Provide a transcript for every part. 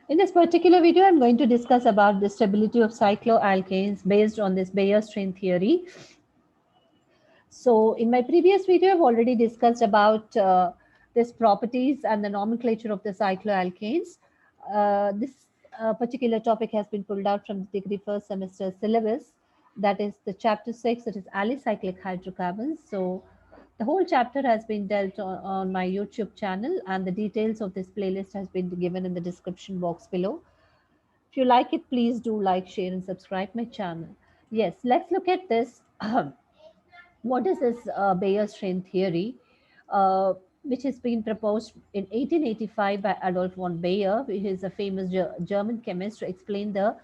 In this particular video, I'm going to discuss about the stability of cycloalkanes based on this Baeyer strain theory. So in my previous video, I've already discussed about this properties and the nomenclature of the cycloalkanes. This particular topic has been pulled out from the degree first semester syllabus. That is the chapter 6, that is alicyclic hydrocarbons. So the whole chapter has been dealt on my YouTube channel, and the details of this playlist has been given in the description box below. If you like it, please do like, share, and subscribe my channel. Yes, let's look at this. What is this Bayer strain theory, uh, which has been proposed in 1885 by Adolf von Baeyer, who is a famous German chemist, to explain the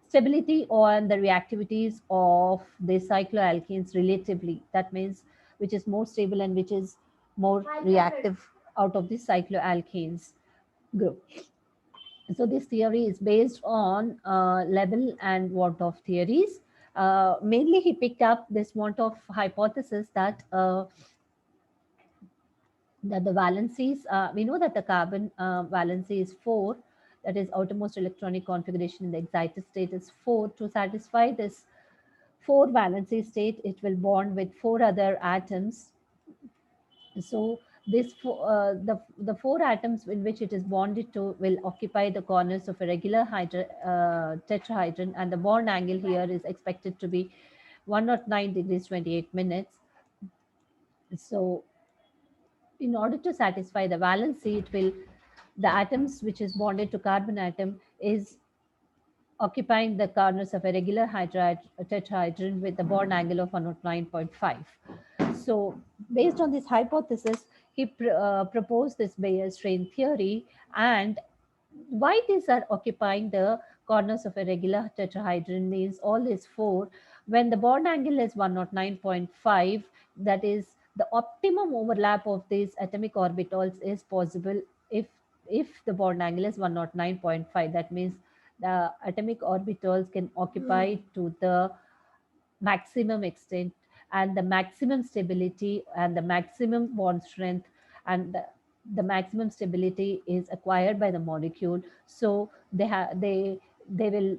stability and the reactivities of the cycloalkanes relatively. That means which is more stable and which is more reactive out of the cycloalkanes group. So this theory is based on Lebel and Wartoff theories. Mainly, he picked up this Wartoff hypothesis that the valencies, we know that the carbon valency is 4, that is outermost electronic configuration in the excited state is 4. To satisfy this 4 valency state, it will bond with 4 other atoms. So the 4 atoms in which it is bonded to will occupy the corners of a regular tetrahedron, and the bond angle here is expected to be 109 degrees 28 minutes. So in order to satisfy the valency, it will the atoms which is bonded to carbon atom is occupying the corners of a regular tetrahedron with the bond angle of 109.5. So, based on this hypothesis, he proposed this Bayer strain theory, and why these are occupying the corners of a regular tetrahedron means all these 4. When the bond angle is 109.5, that is the optimum overlap of these atomic orbitals is possible if if the bond angle is 109.5. That means the atomic orbitals can occupy to the maximum extent, and the maximum stability and the maximum bond strength and the maximum stability is acquired by the molecule. So they will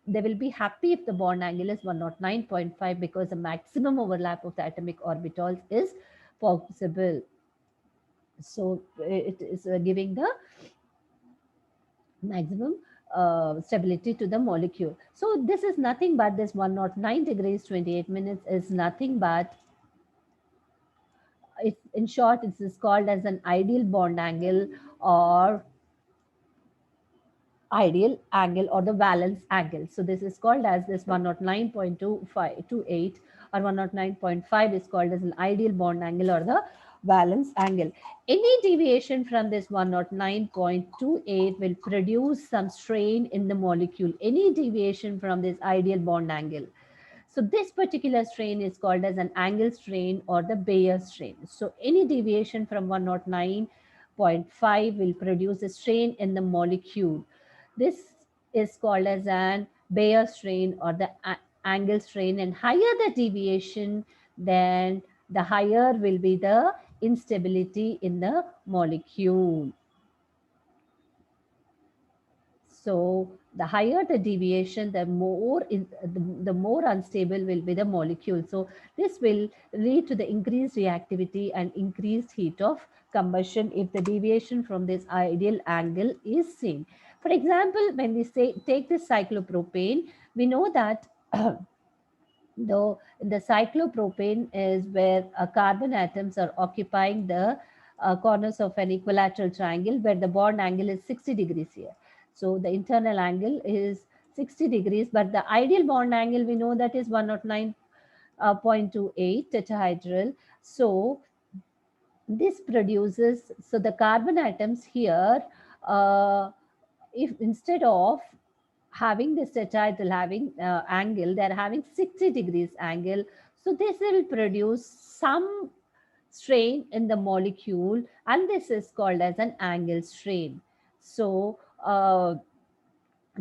they will be happy if the bond angle is 109.5, because the maximum overlap of the atomic orbitals is possible. So it is giving the maximum stability to the molecule. So this is nothing but this 109 degrees 28 minutes is nothing but, in short, it is called as an ideal bond angle, or ideal angle, or the valence angle. So this is called as this 109.2528 or 109.5 is called as an ideal bond angle or the valence angle. Any deviation from this 109.28 will produce some strain in the molecule. Any deviation from this ideal bond angle. So this particular strain is called as an angle strain or the Baeyer strain. So any deviation from 109.5 will produce a strain in the molecule. This is called as an Baeyer strain or the angle strain, and higher the deviation, then the higher will be the instability in the molecule. So the higher the deviation, the more unstable will be the molecule. So this will lead to the increased reactivity and increased heat of combustion if the deviation from this ideal angle is seen. For example, when we say take this cyclopropane, we know that the cyclopropane is where carbon atoms are occupying the corners of an equilateral triangle where the bond angle is 60 degrees here. So the internal angle is 60 degrees, but the ideal bond angle we know that is 109.28 tetrahedral. So this produces, so the carbon atoms here, if instead of having this tetrahedral having angle, they're having 60 degrees angle. So this will produce some strain in the molecule, and this is called as an angle strain. So so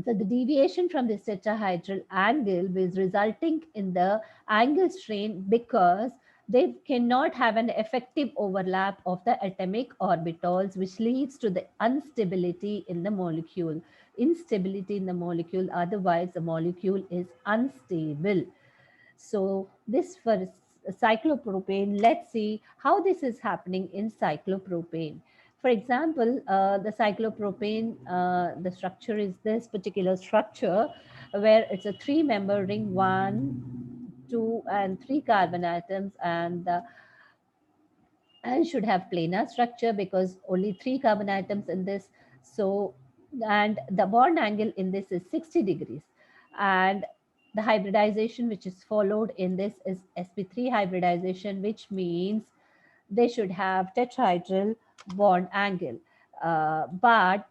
the deviation from this tetrahedral angle is resulting in the angle strain, because they cannot have an effective overlap of the atomic orbitals, which leads to the instability in the molecule. Instability in the molecule, otherwise the molecule is unstable. So this for cyclopropane, let's see how this is happening in cyclopropane. For example, the cyclopropane, the structure is this particular structure where it's a three-member ring, 1, 2, and 3 carbon atoms, and should have planar structure because only 3 carbon atoms in this. So, and the bond angle in this is 60 degrees. And the hybridization which is followed in this is sp3 hybridization, which means they should have tetrahedral bond angle. But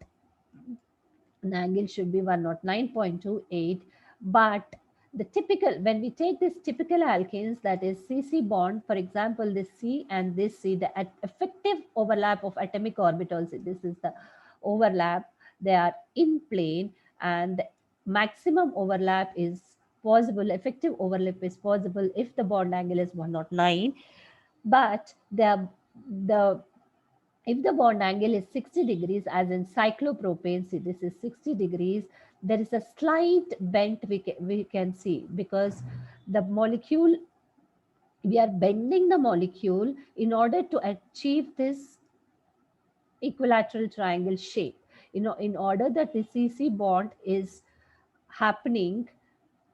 an angle should be 109.28. But the typical, when we take this typical alkanes, that is CC bond, for example, this C and this C, the effective overlap of atomic orbitals, this is the overlap, they are in plane, and the maximum overlap is possible, effective overlap is possible if the bond angle is 109. But the if the bond angle is 60 degrees, as in cyclopropane, see this is 60 degrees, there is a slight bend we can see because the molecule, we are bending the molecule in order to achieve this equilateral triangle shape. You know, in order that the CC bond is happening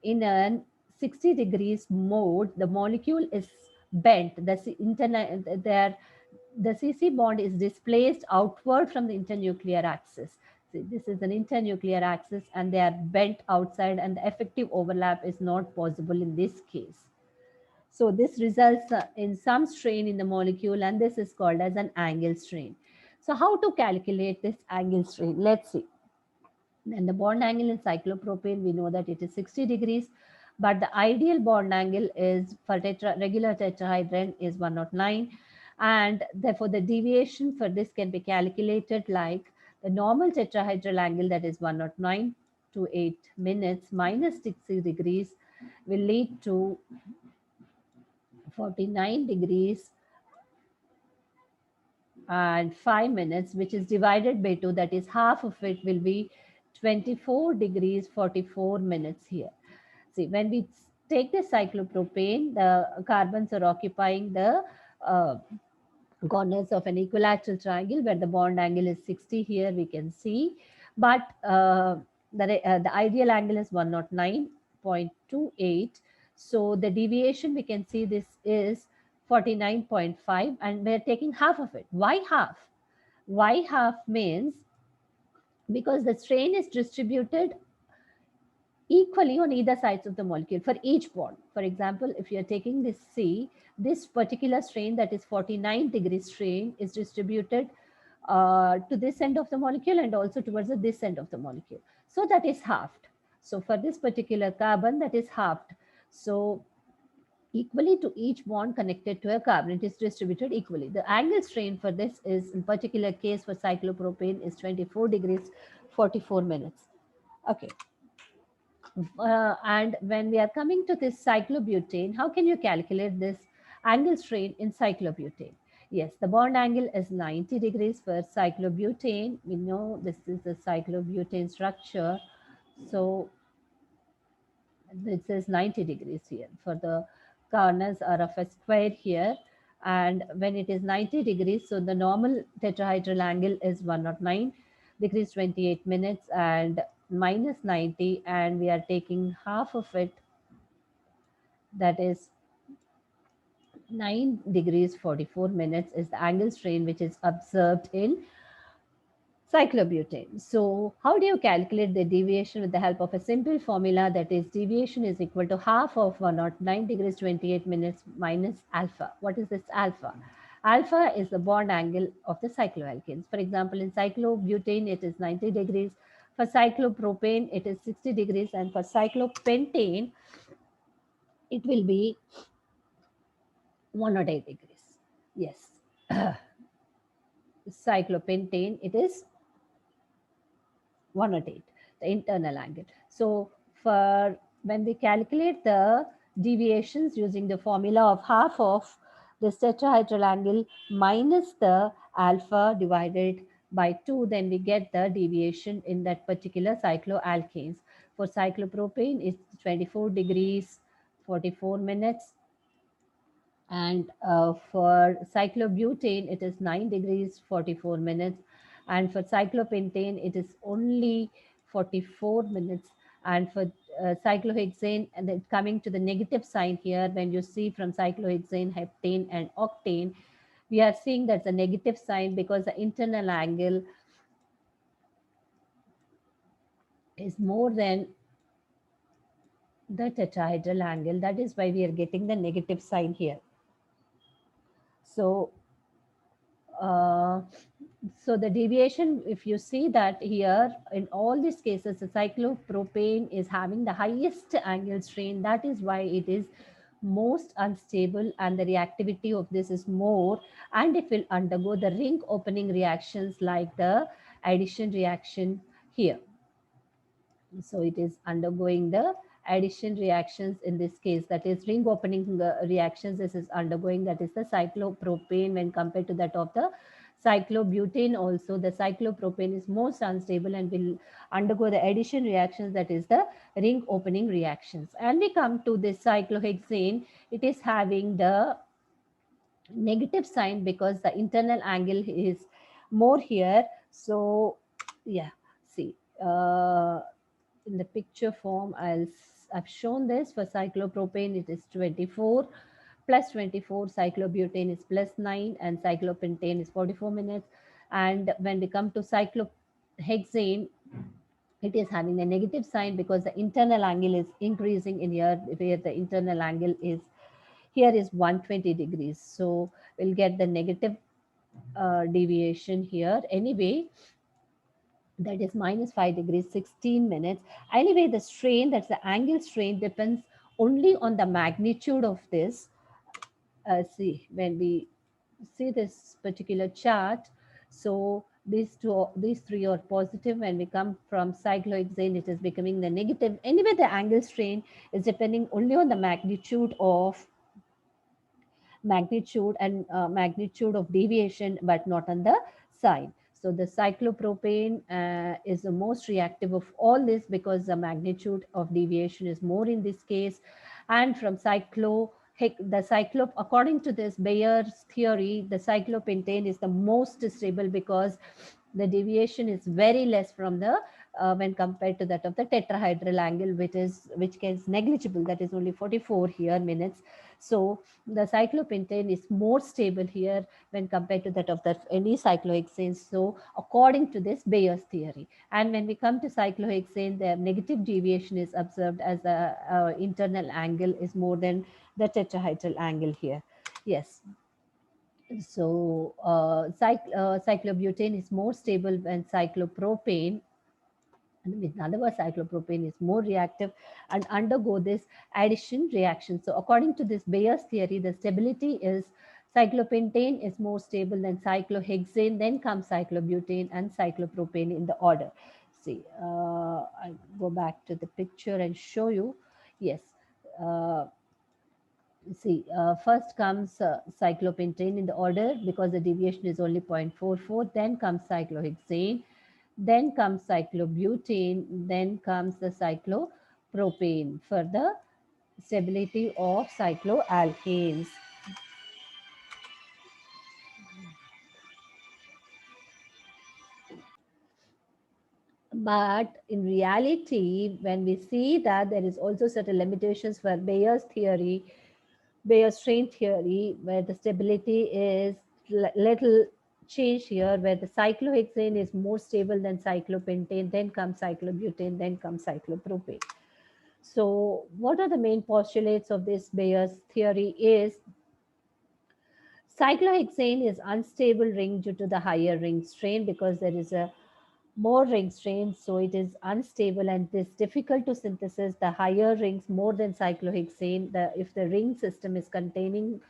in a 60 degrees mode, the molecule is bent. The CC bond is displaced outward from the internuclear axis. See, this is an internuclear axis and they are bent outside, and the effective overlap is not possible in this case. So this results in some strain in the molecule, and this is called as an angle strain. So how to calculate this angle strain? Let's see. And the bond angle in cyclopropane, we know that it is 60 degrees, but the ideal bond angle is for regular tetrahedron is 109. And therefore the deviation for this can be calculated like the normal tetrahedral angle, that is 109 to 8 minutes minus 60 degrees will lead to 49 degrees and 5 minutes, which is divided by 2, that is half of it will be 24 degrees 44 minutes here. See, when we take the cyclopropane, the carbons are occupying the corners of an equilateral triangle where the bond angle is 60 here we can see, but the ideal angle is 109.28. So the deviation we can see this is 49.5, and we're taking half of it. Why half? Why half means because the strain is distributed equally on either sides of the molecule for each bond. For example, if you're taking this C, this particular strain, that is 49 degree strain, is distributed to this end of the molecule and also towards this end of the molecule. So that is halved. So for this particular carbon, that is halved. So equally to each bond connected to a carbon, it is distributed equally. The angle strain for this is, in particular case for cyclopropane, is 24 degrees 44 minutes. Okay. And when we are coming to this cyclobutane, how can you calculate this angle strain in cyclobutane? Yes, the bond angle is 90 degrees for cyclobutane. We know this is the cyclobutane structure. So this is 90 degrees here. For the corners are of a square here. And when it is 90 degrees, so the normal tetrahedral angle is 109 degrees 28 minutes and minus 90, and we are taking half of it, that is 9 degrees 44 minutes is the angle strain which is observed in cyclobutane. So how do you calculate the deviation? With the help of a simple formula, that is deviation is equal to half of 109 degrees 28 minutes minus alpha. What is this alpha? Alpha is the bond angle of the cycloalkanes. For example, in cyclobutane, it is 90 degrees. For cyclopropane, it is 60 degrees. And for cyclopentane, it will be 108 degrees. Yes. Cyclopentane, it is 108, the internal angle. So for when we calculate the deviations using the formula of half of This tetrahedral angle minus the alpha divided by 2, then we get the deviation in that particular cycloalkanes. For cyclopropane, it's 24 degrees 44 minutes, and for cyclobutane it is 9 degrees 44 minutes, and for cyclopentane it is only 44 minutes, and for cyclohexane, and then coming to the negative sign here, when you see from cyclohexane, heptane and octane, we are seeing that's a negative sign because the internal angle is more than the tetrahedral angle. That is why we are getting the negative sign here. So uh, so the deviation, if you see that here, in all these cases, the cyclopropane is having the highest angle strain. That is why it is most unstable, and the reactivity of this is more, and it will undergo the ring opening reactions like the addition reaction here. So it is undergoing the addition reactions in this case, that is ring opening reactions. This is undergoing, that is the cyclopropane, when compared to that of the cyclobutane. Also the cyclopropane is most unstable and will undergo the addition reactions, that is the ring opening reactions. And we come to this cyclohexane, it is having the negative sign because the internal angle is more here. So yeah, see, in the picture form, I've shown this. For cyclopropane it is 24 plus 24, cyclobutane is plus 9, and cyclopentane is 44 minutes. And when we come to cyclohexane, it is having a negative sign because the internal angle is increasing in here, where the internal angle is here is 120 degrees. So we'll get the negative deviation here. Anyway, that is minus 5 degrees 16 minutes. Anyway, the strain, that's the angle strain, depends only on the magnitude of this. See, when we see this particular chart, so these three are positive. When we come from cyclohexane, it is becoming the negative. Anyway, the angle strain is depending only on the magnitude of deviation, but not on the sign. So the cyclopropane is the most reactive of all this because the magnitude of deviation is more in this case. And from according to this Bayer's theory, the cyclopentane is the most stable because the deviation is very less from the when compared to that of the tetrahedral angle, which is negligible, that is only 44 here minutes. So the cyclopentane is more stable here when compared to that of the any cyclohexane. So according to this Bayer's theory, and when we come to cyclohexane, the negative deviation is observed as the internal angle is more than the tetrahedral angle here. Yes. So cyclobutane is more stable than cyclopropane. And in other words, cyclopropane is more reactive and undergo this addition reaction. So according to this Bayer's theory, the stability is cyclopentane is more stable than cyclohexane, then comes cyclobutane and cyclopropane in the order. See, I'll go back to the picture and show you. Yes. Uh, See, first comes cyclopentane in the order because the deviation is only 0.44. Then comes cyclohexane. Then comes cyclobutane. Then comes the cyclopropane for the stability of cycloalkanes. But in reality, when we see that there is also certain limitations for Bayer's theory, Bayer's strain theory, where the stability is little change here, where the cyclohexane is more stable than cyclopentane, then comes cyclobutane, then comes cyclopropane. So what are the main postulates of this Bayer's theory is cyclohexane is unstable ring due to the higher ring strain because there is a more ring strain, so it is unstable and it is difficult to synthesize the higher rings more than cyclohexane. If the ring system is containing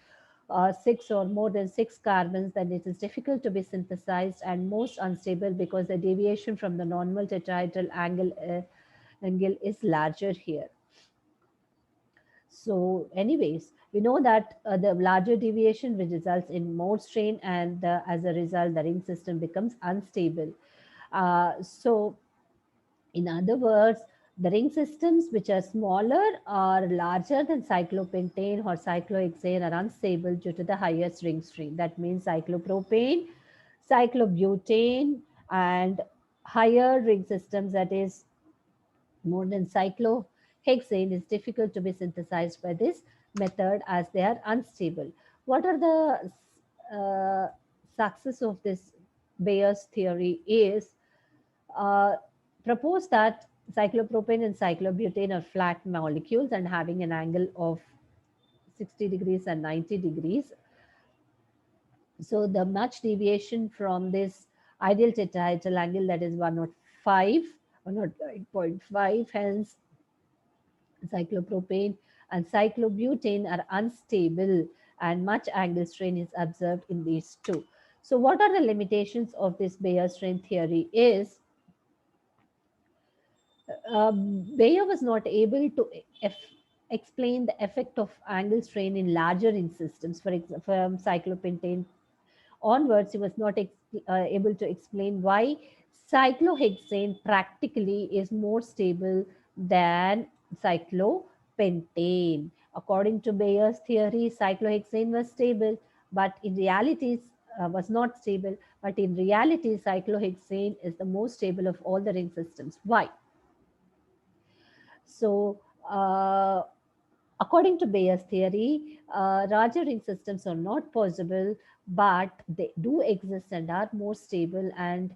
six or more than six carbons, then it is difficult to be synthesized and most unstable because the deviation from the normal tetrahedral angle is larger here. So, anyways, we know that the larger deviation which results in more strain, and as a result, the ring system becomes unstable. So, in other words, the ring systems which are smaller or larger than cyclopentane or cyclohexane are unstable due to the highest ring strain. That means cyclopropane, cyclobutane, and higher ring systems, that is more than cyclohexane, is difficult to be synthesized by this method as they are unstable. What are the uh, success of this Bayer's theory is uh, propose that cyclopropane and cyclobutane are flat molecules and having an angle of 60 degrees and 90 degrees. So the much deviation from this ideal tetrahedral angle, that is 105, 109.5, hence cyclopropane and cyclobutane are unstable and much angle strain is observed in these two. So what are the limitations of this Bayer strain theory is Bayer was not able to explain the effect of angle strain in larger ring systems. For example, from cyclopentane onwards, he was not able to explain why cyclohexane practically is more stable than cyclopentane. According to Bayer's theory, cyclohexane was stable, but in reality, was not stable. But in reality, cyclohexane is the most stable of all the ring systems. Why? So, according to Bayer's theory, larger ring systems are not possible, but they do exist and are more stable. And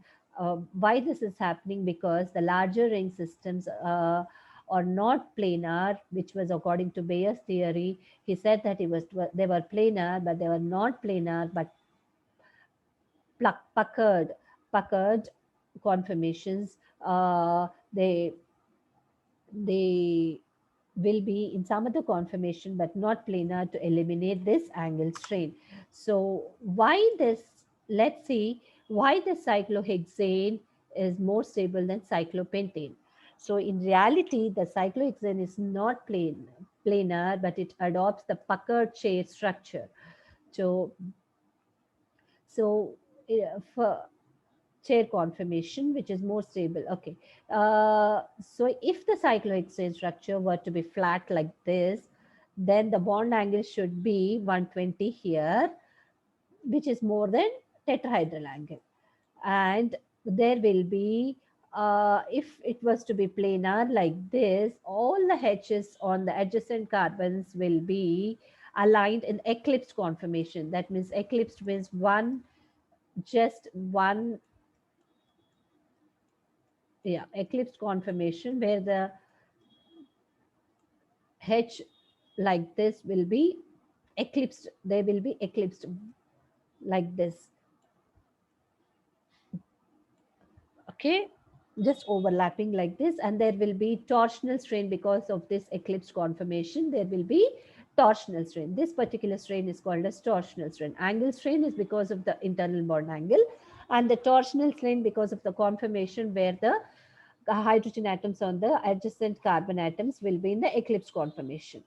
why this is happening? Because the larger ring systems are not planar, which was according to Bayer's theory. He said that they were planar, but they were not planar, but puckered conformations. They they will be in some other conformation but not planar to eliminate this angle strain. So why this? Let's see why the cyclohexane is more stable than cyclopentane. So in reality, the cyclohexane is not planar, but it adopts the puckered chair structure. So so for chair conformation, which is more stable. Okay. So if the cyclohexane structure were to be flat like this, then the bond angle should be 120 here, which is more than tetrahedral angle. And there will be, if it was to be planar like this, all the H's on the adjacent carbons will be aligned in eclipsed conformation. That means eclipsed means just one, yeah, eclipsed conformation where the H like this will be eclipsed. They will be eclipsed like this. Okay, just overlapping like this, and there will be torsional strain because of this eclipsed conformation. There will be torsional strain. This particular strain is called as torsional strain. Angle strain is because of the internal bond angle, and the torsional strain because of the conformation where the hydrogen atoms on the adjacent carbon atoms will be in the eclipse conformation.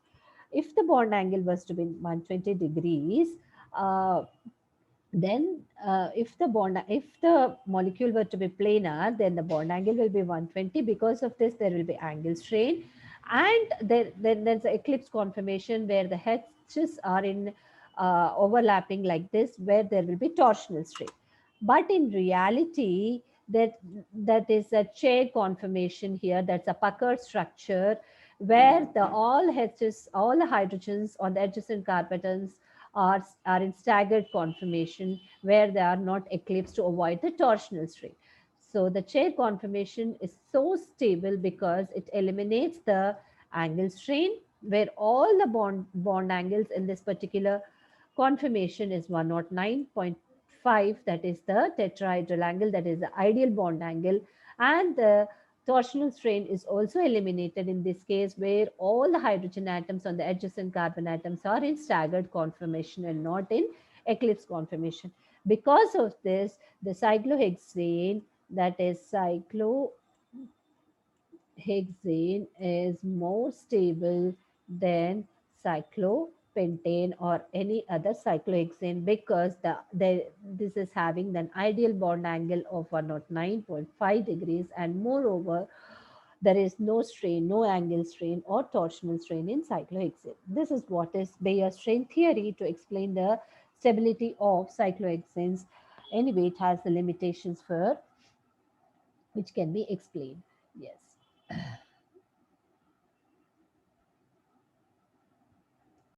If the bond angle was to be 120 degrees, uh, then if the molecule were to be planar, then the bond angle will be 120. Because of this, there will be angle strain, and then there's the eclipse conformation where the H's are in overlapping like this, where there will be torsional strain. But in reality, that is a chair conformation here. That's a puckered structure where all the hydrogens on the adjacent carbons are in staggered conformation where they are not eclipsed to avoid the torsional strain. So the chair conformation is so stable because it eliminates the angle strain, where all the bond angles in this particular conformation is 109.5, that is the tetrahedral angle, that is the ideal bond angle, and the torsional strain is also eliminated in this case where all the hydrogen atoms on the adjacent carbon atoms are in staggered conformation and not in eclipse conformation. Because of this, the cyclohexane, that is cyclohexane, is more stable than cyclopentane or any other cyclohexane, because this is having an ideal bond angle of 109.5 degrees, and moreover there is no strain, no angle strain or torsional strain in cyclohexane. This is what is Baeyer strain theory to explain the stability of cyclohexanes. Anyway, it has the limitations for which can be explained. Yes.